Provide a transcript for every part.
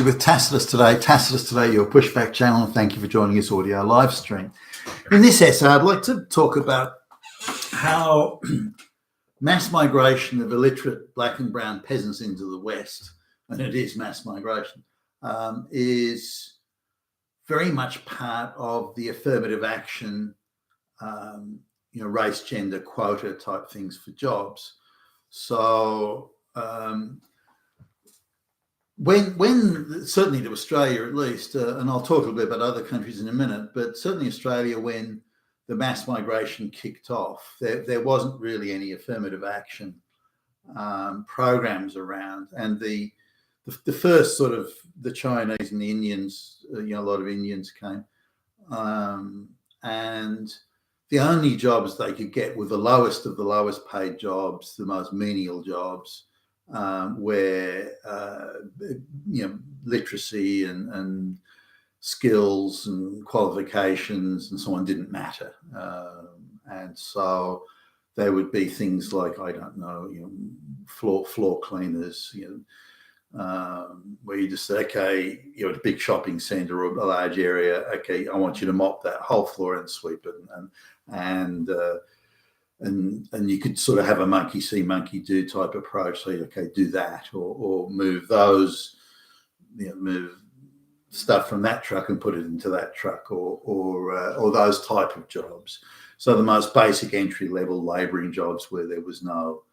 Actually, with Tacitus Today, your pushback channel, and thank you for joining this audio live stream. In this essay, I'd like to talk about how mass migration of illiterate black and brown peasants into the West, and it is mass migration, is very much part of the affirmative action, race, gender, quota type things for jobs. So when certainly to Australia at least, and I'll talk a little bit about other countries in a minute, but certainly Australia, when the mass migration kicked off, there wasn't really any affirmative action programs around. And the first sort of the Chinese and the Indians, a lot of Indians came, and the only jobs they could get were the lowest of the lowest paid jobs, the most menial jobs, where literacy and skills and qualifications and so on didn't matter, and so there would be things like, I don't know, floor cleaners, where you just say, okay, you're at a big shopping centre or a large area, okay, I want you to mop that whole floor and sweep it, and you could sort of have a monkey see, monkey do type approach. So, okay, do that, or move those, move stuff from that truck and put it into that truck, or those type of jobs. So the most basic entry level labouring jobs where there was no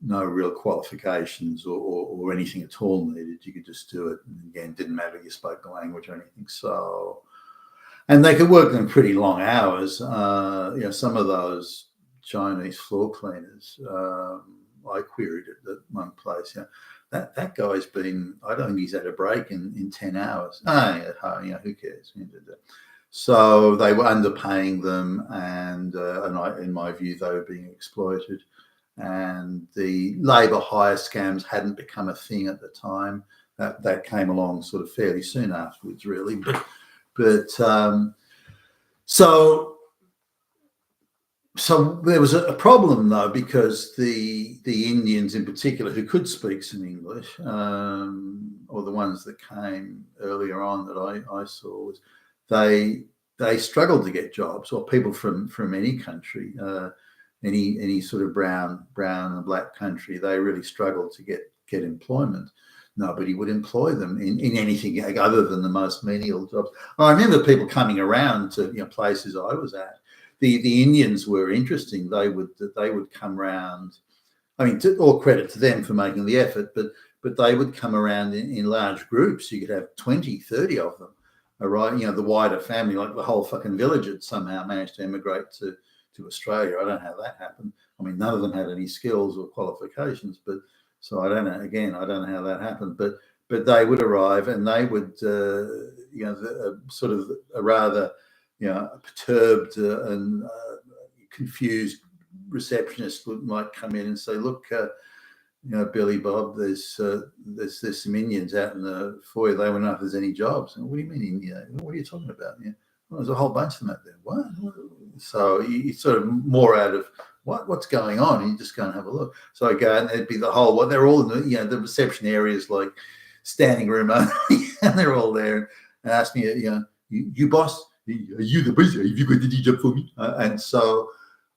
real qualifications or anything at all needed, you could just do it. And again, didn't matter if you spoke the language or anything. So, and they could work in pretty long hours. Some of those Chinese floor cleaners, I queried it at one place. That guy's been, I don't think he's had a break in 10 hours. Who cares? So they were underpaying them, and in my view, they were being exploited. And the labour hire scams hadn't become a thing at the time. That came along sort of fairly soon afterwards, really. So there was a problem, though, because the Indians in particular, who could speak some English, or the ones that came earlier on that I saw, was they struggled to get jobs, or people from any country, any sort of brown and black country, they really struggled to get employment. Nobody would employ them in anything other than the most menial jobs. I remember people coming around to places I was at. The Indians were interesting. They would come around. I mean, all credit to them for making the effort, but they would come around in large groups. You could have 20, 30 of them. All right, the wider family, like the whole fucking village, had somehow managed to emigrate to Australia. I don't know how that happened. I mean, none of them had any skills or qualifications, but so I don't know. Again, I don't know how that happened. But they would arrive, and they would, sort of a rather, perturbed and confused receptionist might come in and say, "Look, Billy Bob, there's some Indians out in the foyer. They want to know if there's any jobs." And what do you mean India? What are you talking about? Well, there's a whole bunch of them out there. What? So you sort of more out of what's going on, and you just go and have a look. So I go, and there'd be the whole. Well, they're all in the reception areas, like standing room only, and they're all there and ask me, you boss, are you the boss? Have you got the job for me? And so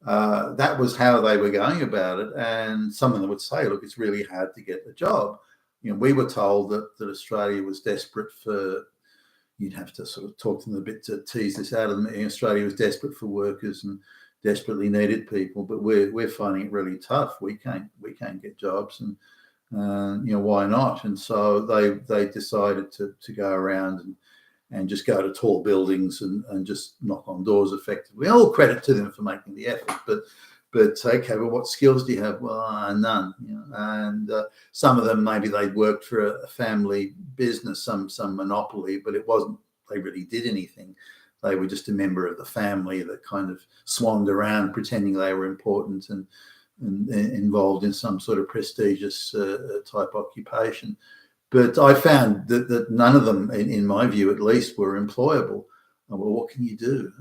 that was how they were going about it. And some of them would say, look, it's really hard to get a job. We were told that Australia was desperate for. You'd have to sort of talk to them a bit to tease this out of them. Australia was desperate for workers and desperately needed people, but we're finding it really tough. We can't get jobs, and why not? And so they decided to go around and just go to tall buildings and just knock on doors effectively. All credit to them for making the effort, but okay, well, what skills do you have? Well, none. And some of them, maybe they'd worked for a family business, some monopoly, but it wasn't. They really did anything. They were just a member of the family that kind of swanned around, pretending they were important and involved in some sort of prestigious type occupation. But I found that none of them, in my view at least, were employable. Well, what can you do?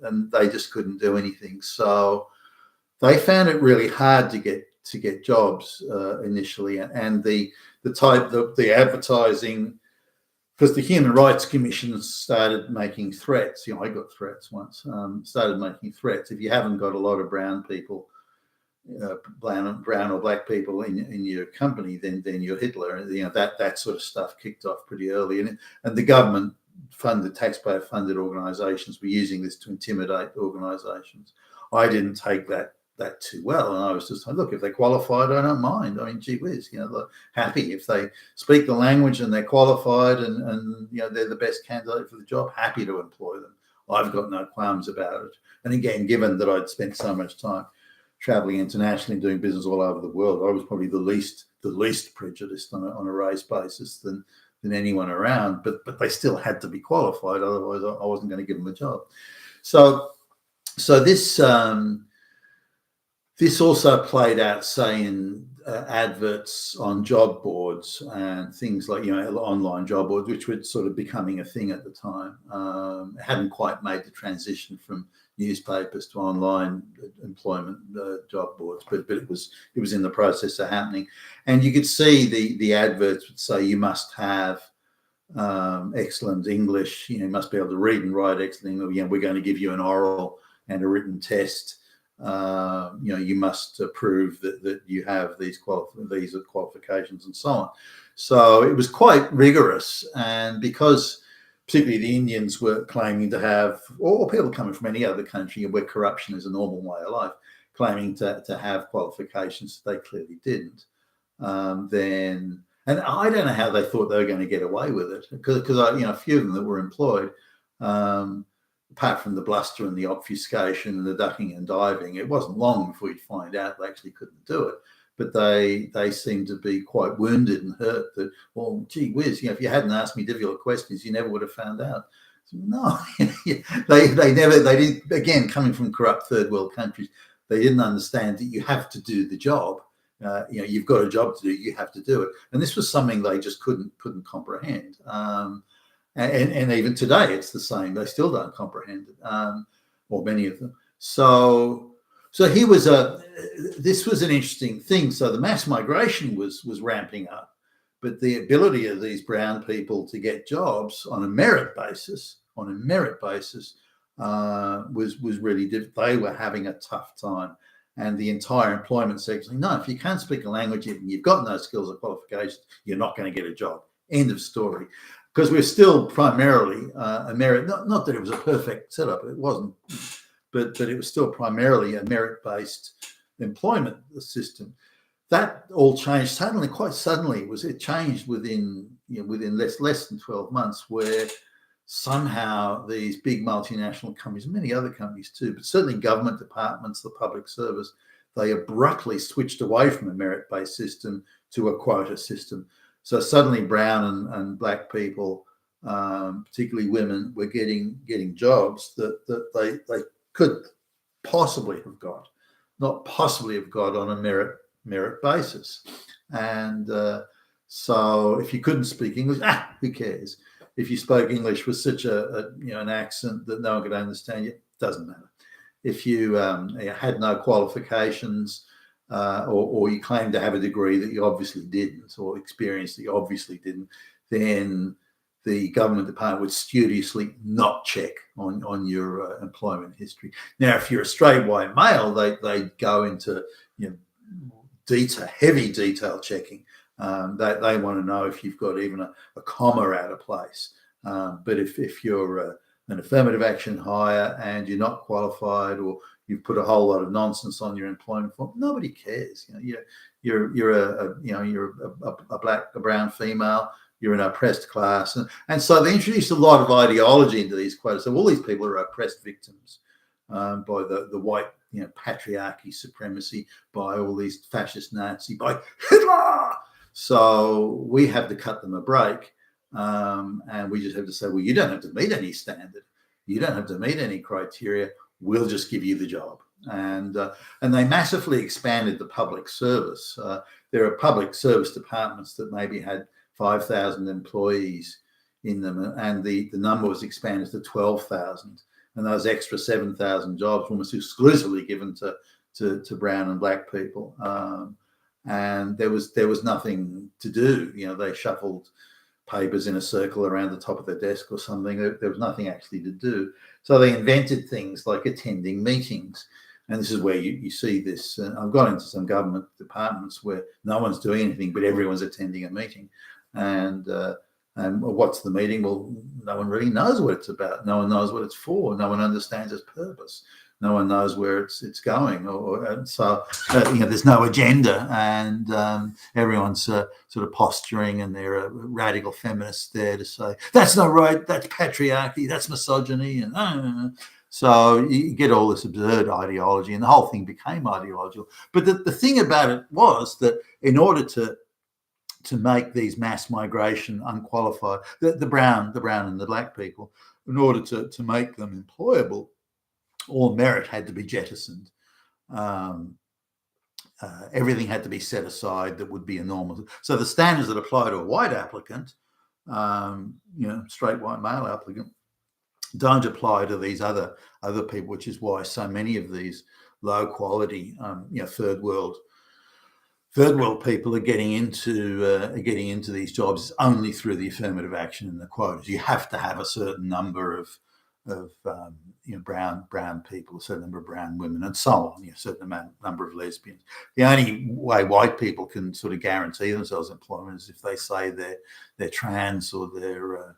And they just couldn't do anything. So they found it really hard to jobs initially, and the advertising, because the Human Rights Commission started making threats. I got threats once. Started making threats. If you haven't got a lot of brown people, brown or black people in your company, then you're Hitler. That sort of stuff kicked off pretty early, and the government funded, taxpayer funded organisations were using this to intimidate organisations. I didn't take that too well, and I was just like, look, if they're qualified, I don't mind. I mean, gee whiz, happy if they speak the language and they're qualified and they're the best candidate for the job, happy to employ them. I've got no qualms about it. And again, given that I'd spent so much time traveling internationally and doing business all over the world, I was probably the least prejudiced on a race basis than anyone around, but they still had to be qualified, otherwise I wasn't going to give them a job. So this also played out, say, in adverts on job boards and things like, online job boards, which were sort of becoming a thing at the time. It hadn't quite made the transition from newspapers to online employment job boards, but it was in the process of happening. And you could see the adverts would say you must have excellent English, you must be able to read and write excellent English. We're going to give you an oral and a written test. You must prove that you have these qualifications and so on. So it was quite rigorous, and because particularly the Indians were claiming to have, or people coming from any other country where corruption is a normal way of life, claiming to have qualifications that they clearly didn't, then, and I don't know how they thought they were going to get away with it, because a few of them that were employed, apart from the bluster and the obfuscation and the ducking and diving, it wasn't long before you'd find out they actually couldn't do it. But they seemed to be quite wounded and hurt that, well, gee whiz, if you hadn't asked me difficult questions, you never would have found out. So, no, they did. Again, coming from corrupt third world countries, they didn't understand that you have to do the job. You've got a job to do, you have to do it. And this was something they just couldn't comprehend. And even today, it's the same. They still don't comprehend it, or many of them. So this was an interesting thing. So the mass migration was ramping up, but the ability of these brown people to get jobs on a merit basis was really difficult. They were having a tough time, and the entire employment sector saying, no, if you can't speak a language and you've got no skills or qualifications, you're not going to get a job. End of story. Because we're still primarily a merit, not that it was a perfect setup, it wasn't, but it was still primarily a merit-based employment system. That all changed suddenly, quite suddenly. It changed within less than 12 months, where somehow these big multinational companies, many other companies too, but certainly government departments, the public service, they abruptly switched away from a merit-based system to a quota system. So suddenly brown and black people, particularly women, were getting jobs that they could possibly have got, not possibly have got on a merit basis. And so if you couldn't speak English, who cares? If you spoke English with such an accent that no one could understand you, doesn't matter. If you had no qualifications, or you claim to have a degree that you obviously didn't, or experience that you obviously didn't, then the government department would studiously not check on your employment history. Now, if you're a straight white male, they go into heavy detail checking. They want to know if you've got even a comma out of place. But if you're an affirmative action hire and you're not qualified, or you've put a whole lot of nonsense on your employment form, nobody cares. You're a brown female. You're an oppressed class, and so they introduced a lot of ideology into these quotas. So all these people are oppressed victims by the white patriarchy, supremacy, by all these fascist Nazi, by Hitler. So we have to cut them a break, and we just have to say, well, you don't have to meet any standard. You don't have to meet any criteria. We'll just give you the job. And they massively expanded the public service. There are public service departments that maybe had 5,000 employees in them, and the number was expanded to 12,000. And those extra 7,000 jobs were almost exclusively given to to brown and black people. And there was nothing to do. They shuffled papers in a circle around the top of their desk or something. There was nothing actually to do. So they invented things like attending meetings. And this is where you see this. I've gone into some government departments where no one's doing anything, but everyone's attending a meeting. And what's the meeting? Well, no one really knows what it's about. No one knows what it's for. No one understands its purpose. No one knows where it's going. So there's no agenda, and everyone's sort of posturing, and there are radical feminists there to say that's not right, that's patriarchy, that's misogyny, and so you get all this absurd ideology, and the whole thing became ideological. But the thing about it was that in order to make these mass migration unqualified, the brown and the black people, in order to make them employable, all merit had to be jettisoned. Everything had to be set aside that would be enormous. So the standards that apply to a white applicant, straight white male applicant, don't apply to these other people, which is why so many of these low quality, third world people are getting into these jobs only through the affirmative action and the quotas. You have to have a certain number of brown people, a certain number of brown women, and so on. A certain number of lesbians. The only way white people can sort of guarantee themselves employment is if they say they're trans or they're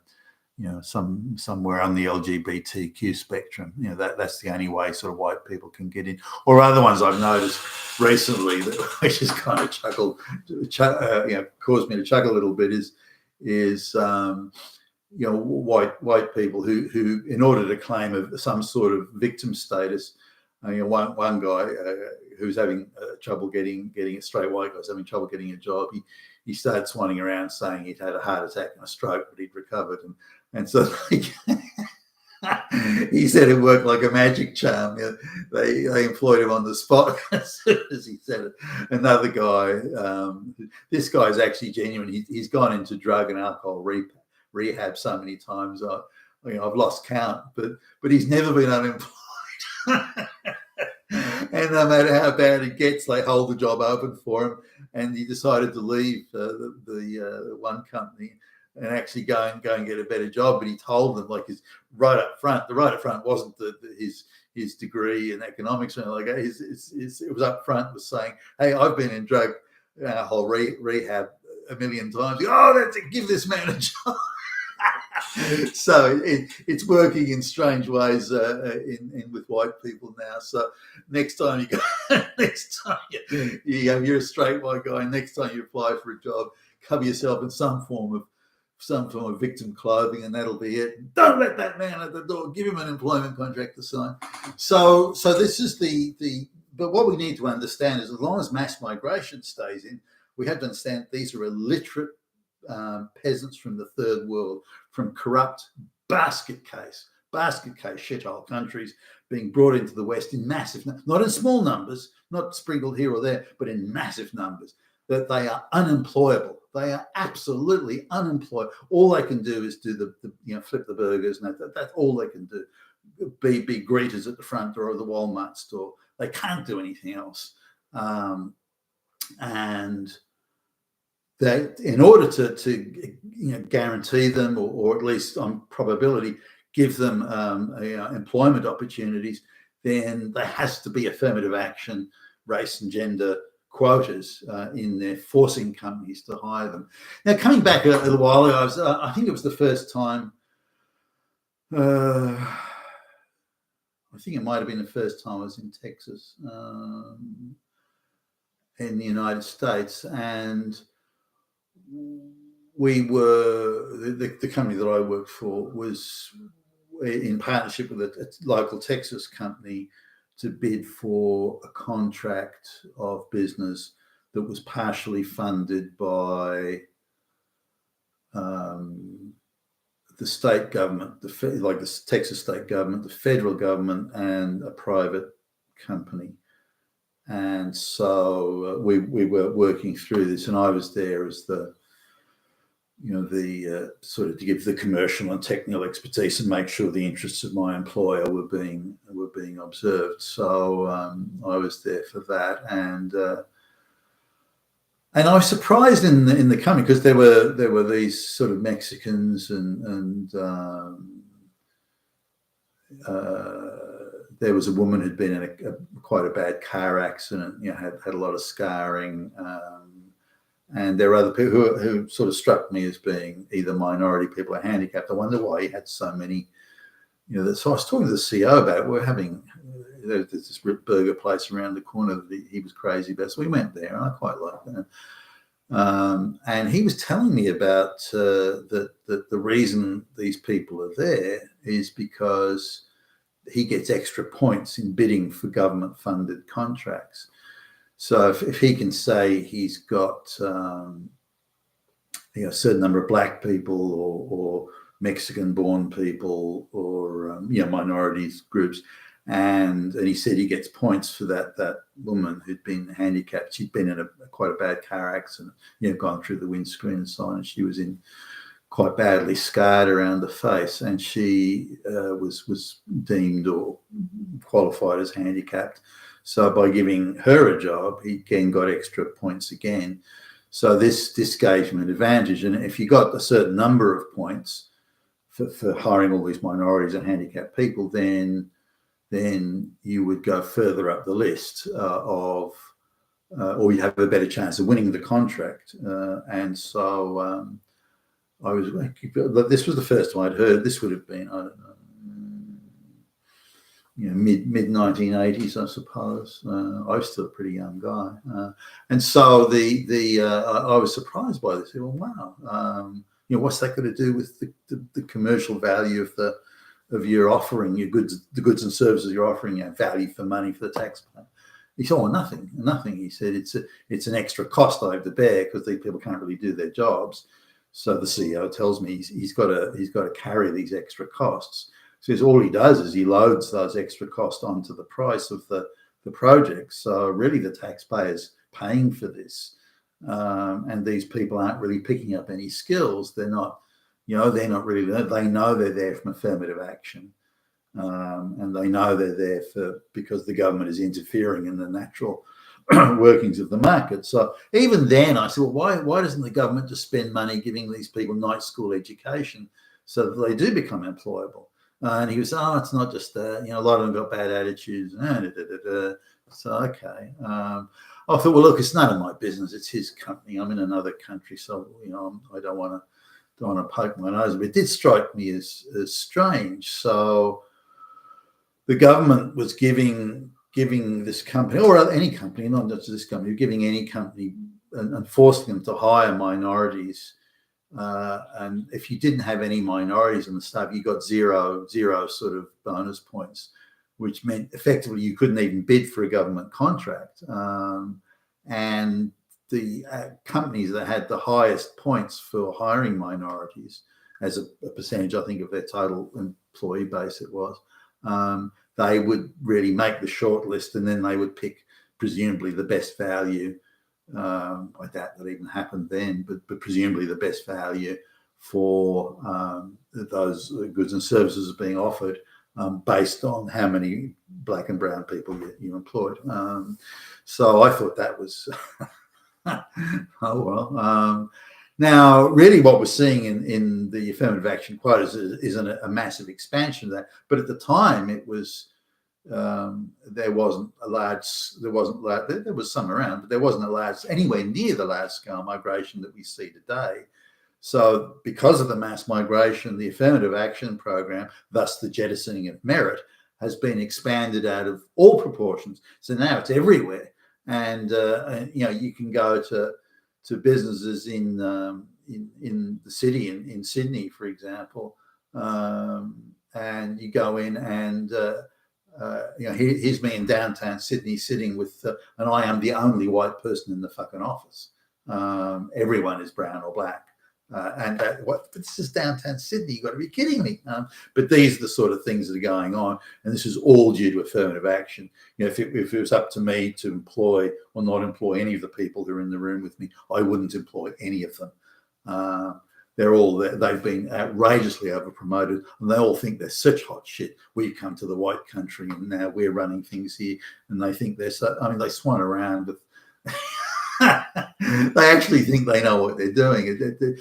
somewhere on the LGBTQ spectrum. That's the only way sort of white people can get in. Or other ones I've noticed recently that which has kind of caused me to chuckle a little bit is white people who in order to claim some sort of victim status, one guy who's having trouble getting a straight white guy's having trouble getting a job. He started swanning around saying he'd had a heart attack and a stroke, but he'd recovered, and so he said it worked like a magic charm. They employed him on the spot as soon as he said it. Another guy, this guy's actually genuine. He's gone into drug and alcohol rehab so many times. I've lost count, but he's never been unemployed. And no matter how bad it gets, they hold the job open for him. And he decided to leave the one company and actually go and get a better job. But he told them, like, his right up front, the right up front wasn't his degree in economics or anything like that. It was up front, was saying, hey, I've been in drug whole rehab a million times. That's it, give this man a job. So it's working in strange ways in with white people now. So next time you go, you're a straight white guy. Next time you apply for a job, cover yourself in some form of victim clothing, and that'll be it. Don't let that man at the door. Give him an employment contract to sign. So this is the. But what we need to understand is, as long as mass migration stays in, we have to understand these are illiterate peasants from the third world, from corrupt basket case shithole countries being brought into the West in massive, not in small numbers, not sprinkled here or there, but in massive numbers. That they are unemployable. They are absolutely unemployed. All they can do is do the flip the burgers, and that's all they can do. Be greeters at the front door of the Walmart store. They can't do anything else. And that in order to guarantee them, or at least on probability give them employment opportunities, then there has to be affirmative action, race and gender quotas in there, forcing companies to hire them. Now, coming back a little while ago, I think it was the first time. I think it might have been the first time I was in Texas, in the United States, and we were the company that I worked for was in partnership with a local Texas company to bid for a contract of business that was partially funded by the state government, like the Texas state government, the federal government, and a private company. And so we were working through this, and I was there as the the sort of to give the commercial and technical expertise and make sure the interests of my employer were being observed. So I was there for that, and I was surprised in the company because there were these sort of Mexicans and there was a woman who'd been in quite a bad car accident, had a lot of scarring. And there are other people who sort of struck me as being either minority people or handicapped. I wonder why he had so many, So I was talking to the CEO about it. There's this burger place around the corner that he was crazy about. So we went there, and I quite liked that. And he was telling me about that the reason these people are there is because he gets extra points in bidding for government-funded contracts. So if he can say he's got a certain number of black people or Mexican-born people or minorities groups, and he said he gets points for that woman who'd been handicapped. She'd been in quite a bad car accident, gone through the windscreen and so on, and she was quite badly scarred around the face, and she was deemed or qualified as handicapped. So by giving her a job, he again got extra points again. So this gave him an advantage. And if you got a certain number of points for hiring all these minorities and handicapped people, then you would go further up the list or you have a better chance of winning the contract. And so this was the first time I'd heard. This would have been, I don't know, mid 1980s, I suppose. I was still a pretty young guy, and so I was surprised by this. Well, wow, what's that got to do with the commercial value of your offering, the goods and services you're offering, value for money for the taxpayer? He said, nothing. He said it's an extra cost I have to bear because these people can't really do their jobs. So the CEO tells me he's got to carry these extra costs. So all he does is he loads those extra costs onto the price of the project. So really the taxpayer's paying for this. And these people aren't really picking up any skills. They're not really, they know they're there from affirmative action. And they know they're there because the government is interfering in the natural workings of the market. So even then I said, well, why doesn't the government just spend money giving these people night school education so that they do become employable? And he was, it's not just that. A lot of them got bad attitudes. So, okay. I thought, well, look, it's none of my business. It's his company. I'm in another country, so I don't want to poke my nose. But it did strike me as strange. So the government was giving this company, or any company, not just this company, giving any company and forcing them to hire minorities. And if you didn't have any minorities in the staff, you got zero sort of bonus points, which meant effectively you couldn't even bid for a government contract. And the companies that had the highest points for hiring minorities as a percentage, I think, of their total employee base it was, they would really make the short list, and then they would pick presumably the best value. I doubt that even happened then, but presumably the best value for those goods and services being offered based on how many black and brown people you employed. So I thought that was, oh well. Now, really what we're seeing in the affirmative action quotas is a massive expansion of that. But at the time, it was, there was some around, but there wasn't a large, anywhere near the large scale migration that we see today. So because of the mass migration, the affirmative action program, thus the jettisoning of merit, has been expanded out of all proportions. So now it's everywhere. And you can go to businesses in the city, in Sydney, for example, and you go in and here's me in downtown Sydney sitting with, and I am the only white person in the fucking office. Everyone is brown or black. But this is downtown Sydney. You've got to be kidding me. But these are the sort of things that are going on. And this is all due to affirmative action. If it was up to me to employ or not employ any of the people that are in the room with me, I wouldn't employ any of them. they've been outrageously overpromoted, and they all think they're such hot shit. We've come to the white country and now we're running things here, and they think they're so. I mean, they swan around with. They actually think they know what they're doing.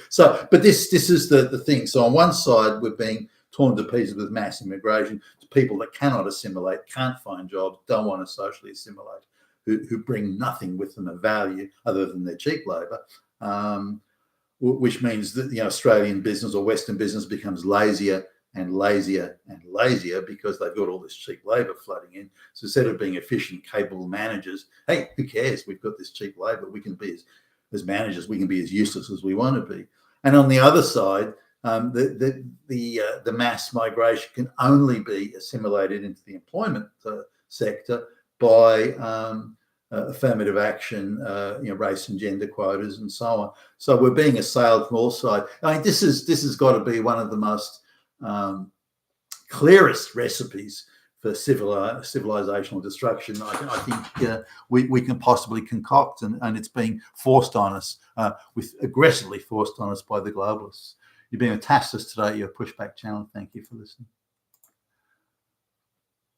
So, but this is the thing. So on one side, we're being torn to pieces with mass immigration to people that cannot assimilate, can't find jobs, don't want to socially assimilate, who bring nothing with them of value other than their cheap labour, which means that Australian business or Western business becomes lazier and lazier and lazier because they've got all this cheap labour flooding in. So instead of being efficient, capable managers, hey, who cares? We've got this cheap labour. We can be as managers, we can be as useless as we want to be. And on the other side, the mass migration can only be assimilated into the employment sector by affirmative action, race and gender quotas, and so on. So we're being assailed from all sides. I mean, this has got to be one of the most clearest recipes for civilizational destruction I think we can possibly concoct, and it's being forced on us, aggressively forced on us by the globalists. You've been a Tassus today, your Pushback channel. Thank you for listening.